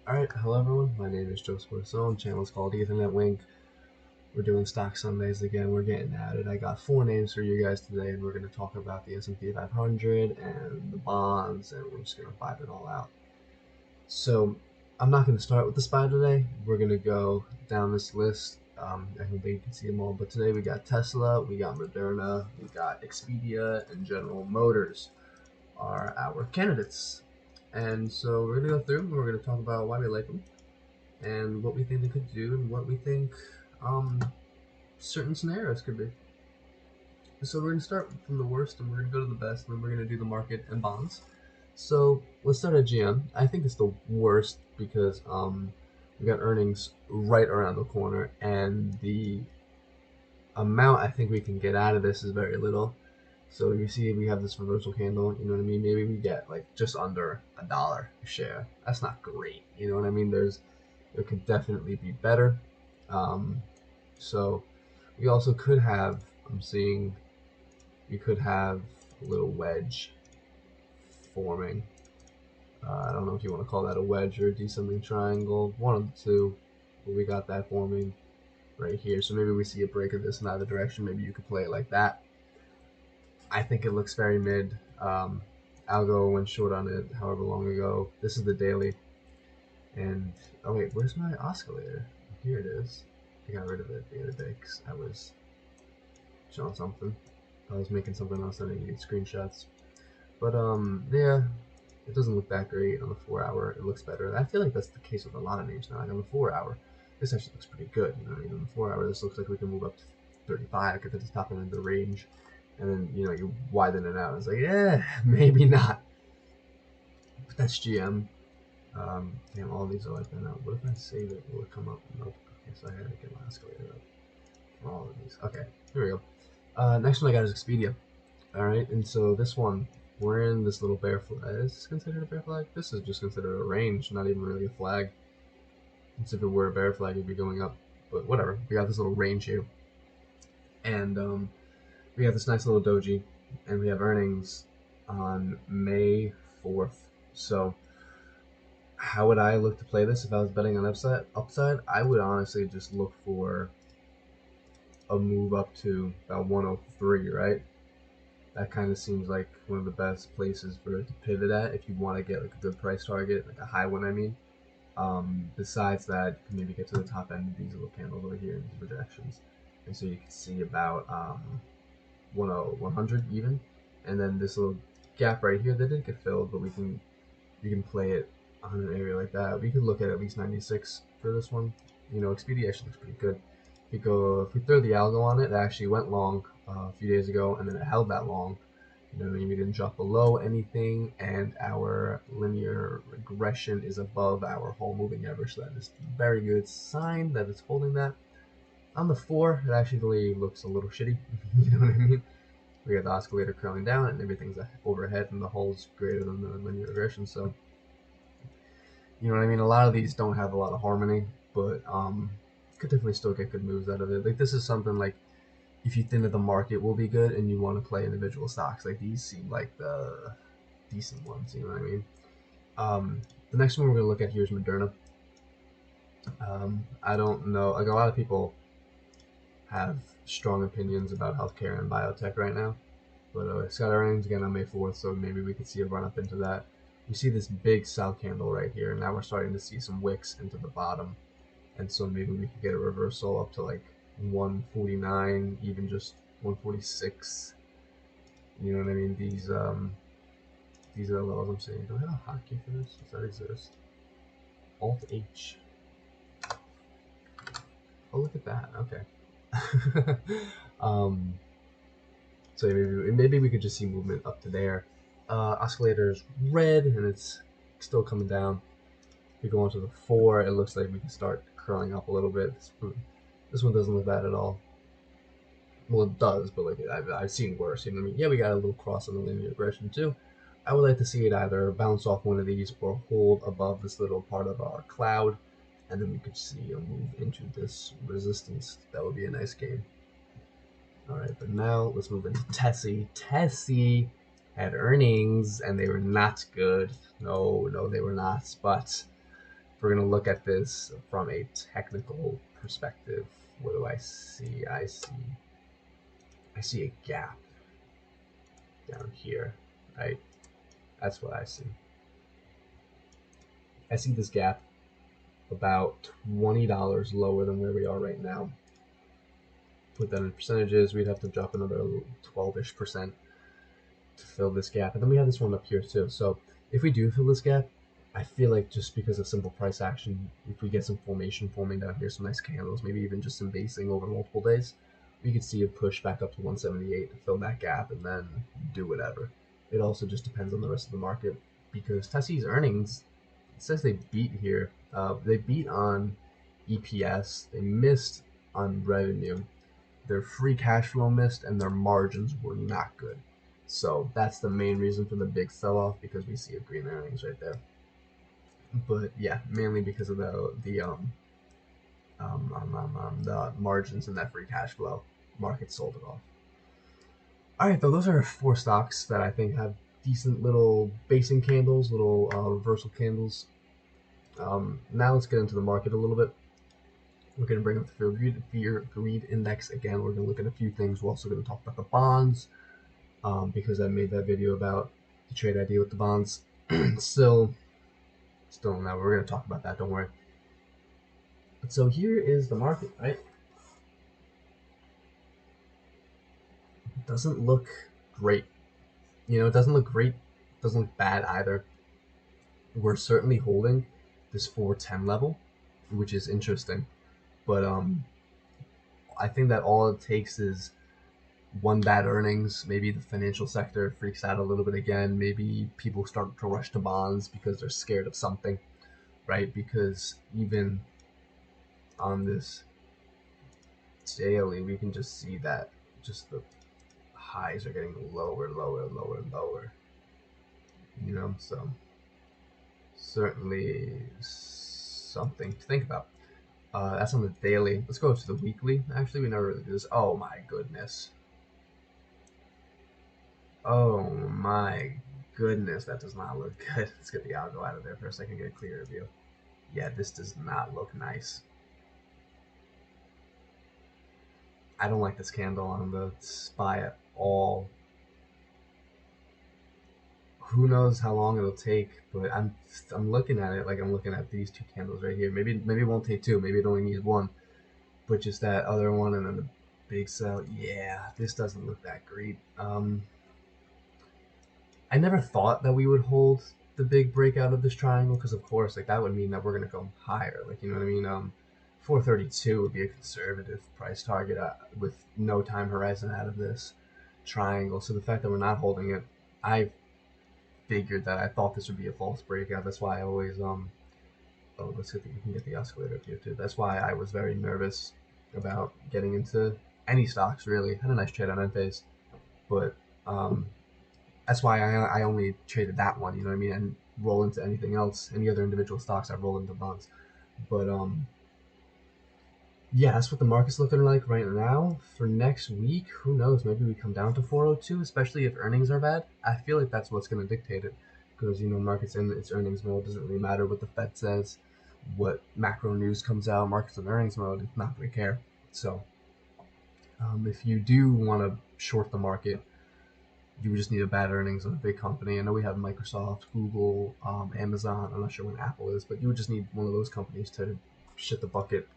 Alright, hello everyone, my name is Joe Scortone, channel is called Ethernet Wink. We're doing Stock Sundays again, we're getting at it. I got 4 names for you guys today, and we're going to talk about the S&P 500 and the bonds, and we're just going to fight it all out. So, I'm not going to start with the SPY today, we're going to go down this list. I don't think you can see them all, but today we got Tesla, we got Moderna, we got Expedia, and General Motors are our candidates. And so we're going to go through and we're going to talk about why we like them and what we think they could do and what we think um, certain scenarios could be. So we're going to start from the worst and we're going to go to the best, and then we're going to do the market and bonds. So let's start at GM. I think it's the worst because we got earnings right around the corner, and the amount I think we can get out of this is very little. So you see we have this reversal candle, you know what I mean? Maybe we get like just under $1 a share. That's not great, you know what I mean? It could definitely be better. Um, so we also could have, I'm seeing, we could have a little wedge forming. I don't know if you want to call that a wedge or a descending triangle, one of the two, but we got that forming right here. So maybe we see a break of this in either direction. Maybe you could play it like that. I think it looks very mid. Algo went short on it however long ago. This is the daily. And, oh wait, where's my oscillator? Here it is. I got rid of it the other day because I was showing something. I was making something else and I needed screenshots. But, yeah, it doesn't look that great on the 4 hour. It looks better. I feel like that's the case with a lot of names now. Like on the 4 hour, this actually looks pretty good. You know, on the 4 hour, this looks like we can move up to 35, get to the top end of the range. And then, you know, you widen it out. It's like, yeah, maybe not. But that's GM. Damn, all these are like that now. What if I save it? Will it come up? Nope. Okay, so I gotta get my escalator up for all of these. Okay, here we go. Next one I got is Expedia. Alright, and so this one, we're in this little bear flag. Is this considered a bear flag? This is just considered a range, not even really a flag. As if it were a bear flag, it'd be going up. But whatever, we got this little range here. And we have this nice little doji, and we have earnings on May 4th. So how would I look to play this if I was betting on upside? I would honestly just look for a move up to about 103, right? That kind of seems like one of the best places for it to pivot at if you want to get like a good price target, like a high one, I mean. Besides that, you can maybe get to the top end of these little candles over here in these projections. And so you can see about 100 even. And then this little gap right here that did get filled, but you can play it on an area like that. We could look at least 96 for this one. You know, Expedia actually looks pretty good. If we throw the algo on it, it actually went long a few days ago, and then it held that long. You know, we didn't drop below anything, and our linear regression is above our whole moving average. So that is a very good sign that it's holding that. On the 4, it actually looks a little shitty. You know what I mean? We got the oscillator curling down, and everything's overhead, and the hole's greater than the linear regression. So you know what I mean? A lot of these don't have a lot of harmony, but could definitely still get good moves out of it. Like this is something like if you think that the market will be good and you want to play individual stocks, like these seem like the decent ones. You know what I mean? The next one we're gonna look at here is Moderna. I don't know. Like a lot of people have strong opinions about healthcare and biotech right now, but it's got earnings again on May 4th, so maybe we could see a run up into that. You see this big sell candle right here, and now we're starting to see some wicks into the bottom, and so maybe we could get a reversal up to like 149, even just 146. You know what I mean? These are the levels I'm seeing. Do I have a hotkey for this? Does that exist? Alt H. Oh, look at that. Okay. um, so maybe we could just see movement up to there. Oscillator is red and it's still coming down. If we go on to the 4, it looks like we can start curling up a little bit. This one doesn't look bad at all. Well, it does, but like I've seen worse. You know what I mean? Yeah, we got a little cross on the linear regression too. I would like to see it either bounce off one of these or hold above this little part of our cloud, and then we could see a move into this resistance. That would be a nice game. All right, but now let's move into Tessie. Tessie had earnings, and they were not good. No, they were not. But we're going to look at this from a technical perspective, what do I see? I see a gap down here, right? That's what I see. I see this gap about $20 lower than where we are right now. Put that in percentages, we'd have to drop another 12-ish% to fill this gap. And then we have this one up here too. So if we do fill this gap, I feel like just because of simple price action, if we get some formation forming down here, some nice candles, maybe even just some basing over multiple days, we could see a push back up to 178 to fill that gap and then do whatever. It also just depends on the rest of the market, because Tessie's earnings, it says they beat here. They beat on EPS, they missed on revenue, their free cash flow missed, and their margins were not good. So that's the main reason for the big sell-off, because we see a green earnings right there. But yeah, mainly because of the margins and that free cash flow. Market sold it off. All right, though, those are 4 stocks that I think have decent little basing candles, little reversal candles. Now let's get into the market a little bit. We're going to bring up the fear greed index again. We're going to look at a few things. We're also going to talk about the bonds, because I made that video about the trade idea with the bonds. Still now we're going to talk about that. Don't worry. So here is the market, right? It doesn't look great. It doesn't look great. It doesn't look bad either. We're certainly holding this 410 level, which is interesting. But I think that all it takes is one bad earnings. Maybe the financial sector freaks out a little bit again. Maybe people start to rush to bonds because they're scared of something, right? Because even on this daily, we can just see that just the highs are getting lower. So certainly something to think about. That's on the daily. Let's go to the weekly. Actually, we never really do this. Oh my goodness. Oh my goodness, that does not look good. Let's get the algo out of there for a second, get a clearer view. Yeah, this does not look nice. I don't like this candle on the SPY at all. Who knows how long it'll take, but I'm looking at it like I'm looking at these 2 candles right here. Maybe it won't take 2, maybe it only needs 1, but just that other one and then the big sell. Yeah, this doesn't look that great. I never thought that we would hold the big breakout of this triangle, because of course, like, that would mean that we're gonna go higher. Like, you know what I mean? 432 would be a conservative price target with no time horizon out of this triangle. So the fact that we're not holding it, I figured that I thought this would be a false breakout. That's why I always oh, let's see if we can get the oscillator up here too. That's why I was very nervous about getting into any stocks. Really had a nice trade on Enphase, but that's why I only traded that one, you know what I mean, and roll into anything else, any other individual stocks, I roll into bonds. But yeah, that's what the market's looking like right now. For next week, who knows? Maybe we come down to 402, especially if earnings are bad. I feel like that's what's going to dictate it, because market's in its earnings mode. It doesn't really matter what the Fed says, what macro news comes out. Market's in earnings mode. It's not going to care. So if you do want to short the market, you would just need a bad earnings of a big company. I know we have Microsoft, Google, Amazon. I'm not sure when Apple is, but you would just need one of those companies to shit the bucket.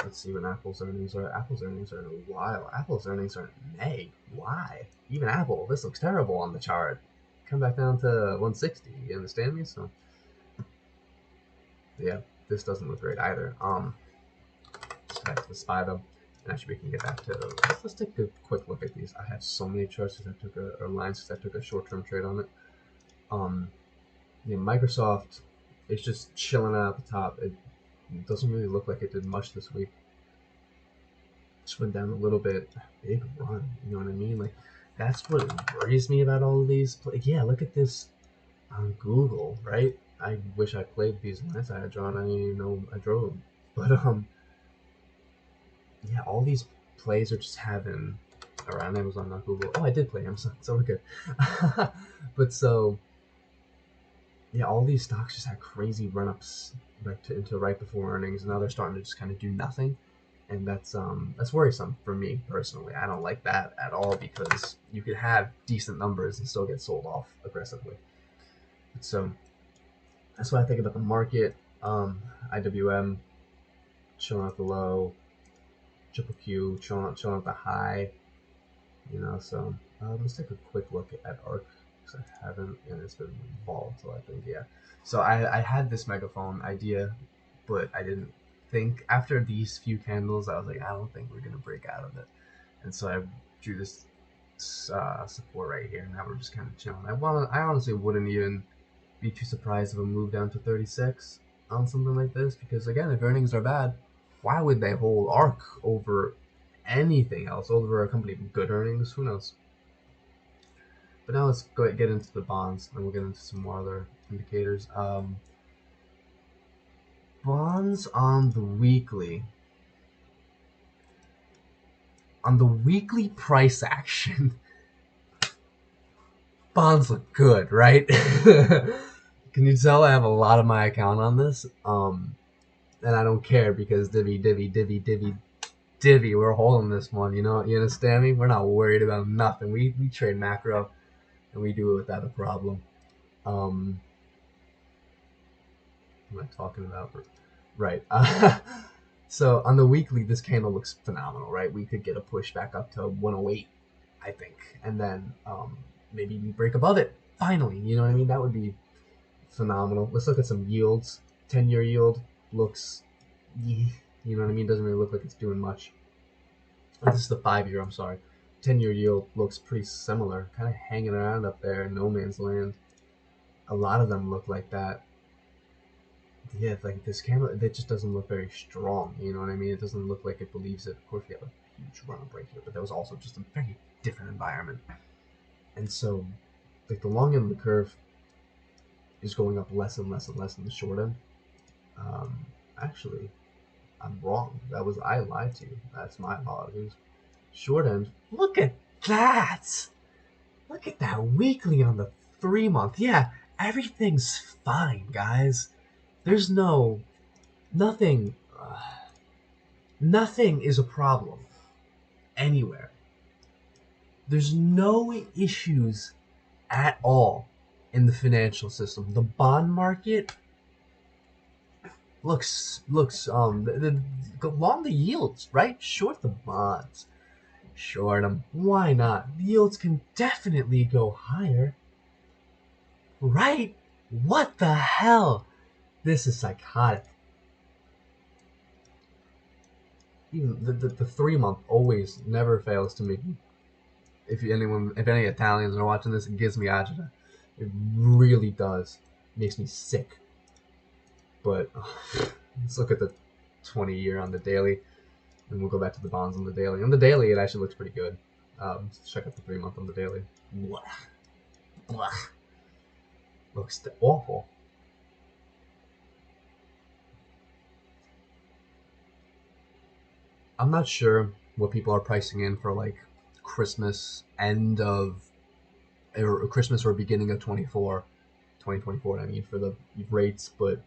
Let's see when Apple's earnings are. Apple's earnings are in a while. Apple's earnings are in May. Why? Even Apple, this looks terrible on the chart. Come back down to 160. You understand me? So yeah, this doesn't look great either. Let's back to the SPY though. And actually, we can get back to. Let's take a quick look at these. I have so many charts because I took or lines because I took a short-term trade on it. Microsoft is just chilling out at the top. It doesn't really look like it did much this week. Just went down a little bit. Big run, you know what I mean? Like, that's what worries me about all of these. Like, yeah, look at this on Google, right? I wish I played these lines I had drawn. I didn't even know I drove them, but yeah, all these plays are just having around Amazon, not Google. Oh, I did play Amazon, so we're good. But so yeah, all these stocks just had crazy run-ups into right before earnings, and now they're starting to just kind of do nothing, and that's worrisome for me personally. I don't like that at all because you could have decent numbers and still get sold off aggressively. So that's what I think about the market. IWM chilling at the low, triple Q chilling at the high. So let's take a quick look at ARC because I haven't, and it's been volatile, I think. Yeah. So I had this megaphone idea, but I didn't think after these few candles, I was like, I don't think we're gonna break out of it, and so I drew this support right here. Now we're just kind of chilling. I honestly wouldn't even be too surprised if a move down to 36 on something like this because again, if earnings are bad, why would they hold ARC over anything else, over a company with good earnings? Who knows? But now let's go get into the bonds, and we'll get into some more other indicators. Bonds on the weekly. On the weekly price action, bonds look good, right? Can you tell I have a lot of my account on this? And I don't care because divvy, we're holding this one. You understand me? We're not worried about nothing. We trade macro, and we do it without a problem. What am I talking about? Right. So on the weekly, this candle looks phenomenal, right? We could get a push back up to 108, I think, and then maybe we break above it finally. You know what I mean? That would be phenomenal. Let's look at some yields. 10-year yield looks, you know what I mean? Doesn't really look like it's doing much. This is the 5-year. I'm sorry. 10-year yield looks pretty similar, kind of hanging around up there in no man's land. A lot of them look like that. Yeah, like this camera, it just doesn't look very strong. You know what I mean? It doesn't look like it believes it. Of course, we have a huge run up right here, but that was also just a very different environment. And so, like the long end of the curve is going up less and less and less than the short end. Actually, I'm wrong. I lied to you. That's my apologies. Short end. Look at that. Look at that weekly on the 3-month. Yeah, everything's fine, guys. There's nothing. Nothing is a problem anywhere. There's no issues at all in the financial system. The bond market looks long the yields, right? Short the bonds. Short them. Why not? Yields can definitely go higher. Right? What the hell? This is psychotic. Even the 3-month always never fails to make me. If any Italians are watching this, it gives me agita. It really does. It makes me sick. But let's look at the 20-year on the daily, and we'll go back to the bonds on the daily. On the daily, it actually looks pretty good. Let's check out the 3-month on the daily. Blah. Blah. Looks awful. I'm not sure what people are pricing in for like Christmas or Christmas or beginning of 2024. I mean, for the rates, but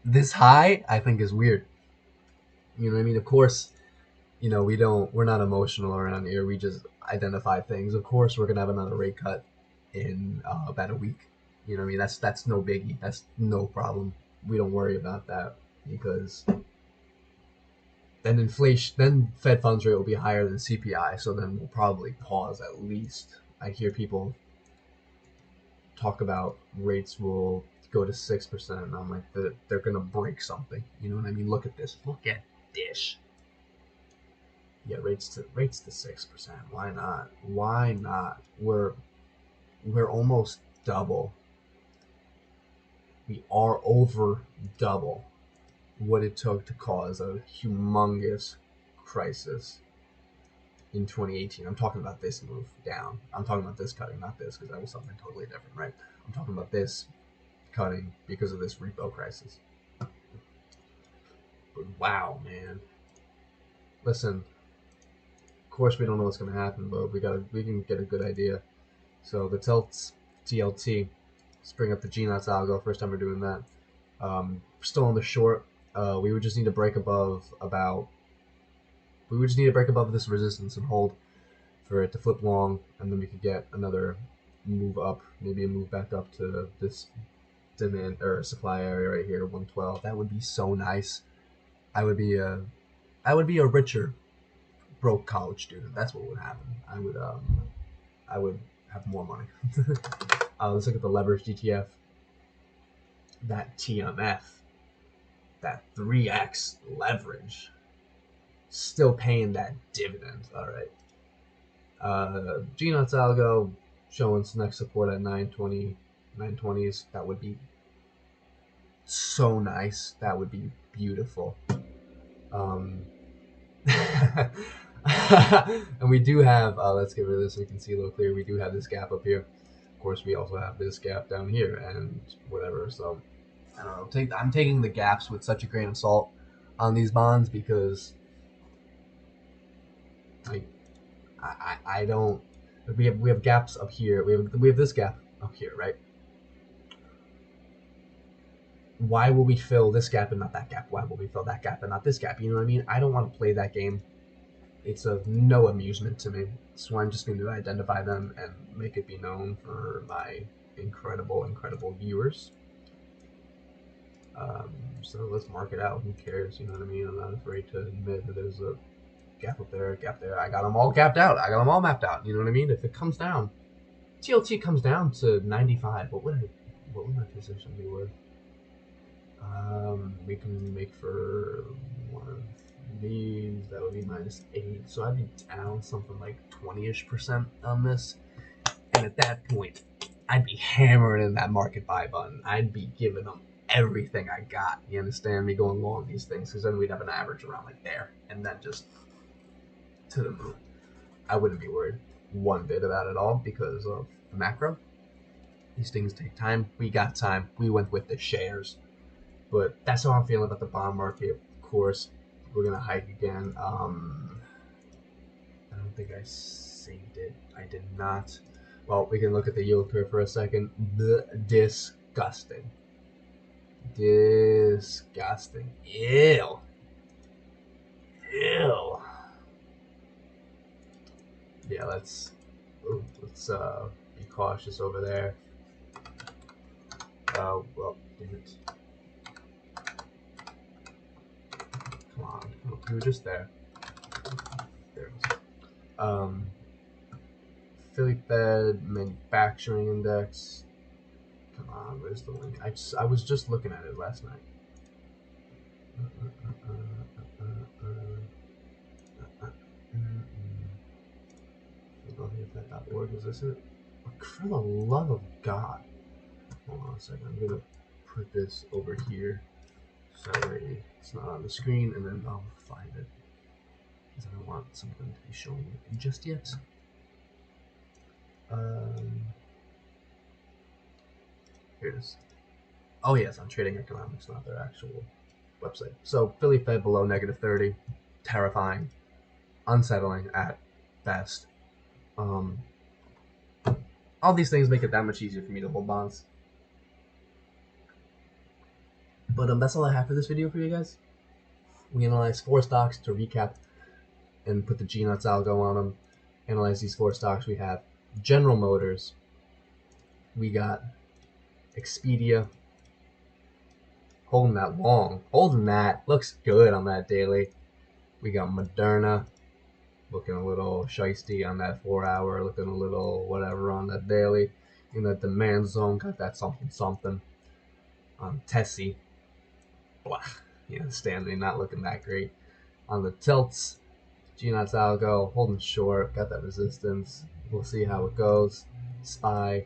this high I think is weird. You know what I mean? Of course, we're not emotional around here. We just identify things. Of course, we're gonna have another rate cut in about a week. You know what I mean? That's no biggie. That's no problem. We don't worry about that because then Fed funds rate will be higher than CPI. So then we'll probably pause at least. I hear people talk about rates will go to 6%, and I'm like, they're gonna break something. You know what I mean? Look at this. Look at this. Yeah, rates to 6%. Why not? Why not? We're almost double. We are over double what it took to cause a humongous crisis in 2018. I'm talking about this move down. I'm talking about this cutting, not this, because that was something totally different, right? I'm talking about this cutting because of this repo crisis. But wow, man. Listen, of course we don't know what's going to happen, but we can get a good idea. So the TLT Let's bring up the G-Nuts algo. First time we're doing that. Still on the short. We would just need to break above this resistance and hold for it to flip long, and then we could get another move up, maybe a move back up to this demand or supply area right here, 112. That would be so nice. I would be a richer broke college student. That's what would happen. I would have more money. Let's look at the leverage GTF. That TMF, that 3x leverage, still paying that dividend. All right. G-Nuts algo showing some next support at 920, 920s. That would be so nice. That would be beautiful. And we do have, let's get rid of this so we can see a little clearer. We do have this gap up here. Of course, we also have this gap down here and whatever. So, I don't know. I'm taking the gaps with such a grain of salt on these bonds because I don't. We have gaps up here. We have this gap up here, right? Why will we fill this gap and not that gap? Why will we fill that gap and not this gap? You know what I mean? I don't want to play that game. It's of no amusement to me. So I'm just going to identify them and make it be known for my incredible, incredible viewers. So let's mark it out. Who cares? You know what I mean? I'm not afraid to admit that there's a gap up there, gap there. I got them all gapped out. I got them all mapped out. You know what I mean? If it comes down, TLT comes down to 95. What would my position be worth? We can make for one of these. That would be -8. So I'd be down something like 20-ish% on this. And at that point, I'd be hammering in that market buy button. I'd be giving them everything I got. You understand me? Going long these things, because then we'd have an average around like there, and then just to the moon. I wouldn't be worried one bit about it all because of the macro. These things take time. We got time. We went with the shares. But that's how I'm feeling about the bond market. Of course, we're going to hike again. I don't think I saved it. I did not. Well, we can look at the yield curve for a second. Disgusting. Disgusting. Ew. Ew. Yeah, let's be cautious over there. Oh, well, damn it. Come on. Oh, we were just there. There it was. Philly Fed Manufacturing Index. Come on, where's the link? I was just looking at it last night. Phillyfed.org, is this it? For the love of God. Hold on a second. I'm gonna put this over here so it's not on the screen, and then I'll find it because I don't want something to be showing just yet. Here it is. Oh yes, on Trading Economics, not their actual website. So Philly Fed below -30, terrifying, unsettling at best. All these things make it that much easier for me to hold bonds. But that's all I have for this video for you guys. We analyzed 4 stocks to recap and put the G-Nuts algo on them. Analyze these 4 stocks. We have General Motors. We got Expedia. Holding that long. Holding that. Looks good on that daily. We got Moderna. Looking a little shiesty on that 4-hour. Looking a little whatever on that daily. In the demand zone, got that something. Tessie. Blah. You understand me? Not looking that great. On the tilts, G-Nuts algo. Holding short. Got that resistance. We'll see how it goes. SPY.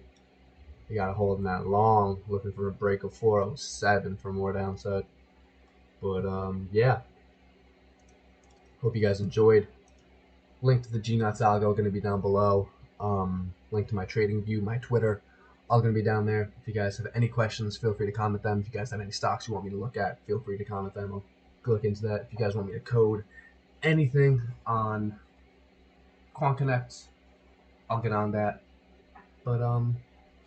We got to hold that long, looking for a break of 407 for more downside. But yeah, hope you guys enjoyed. Link to the G-Nuts algo going to be down below. Link to my trading view, my Twitter, all going to be down there. If you guys have any questions, feel free to comment them. If you guys have any stocks you want me to look at, feel free to comment them. I'll look into that. If you guys want me to code anything on Quant Connect, I'll get on that. But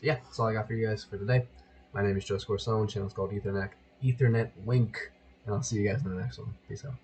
yeah, that's all I got for you guys for today. My name is Joe Scorsone. Channel's called Ethernet Wink, and I'll see you guys in the next one. Peace out.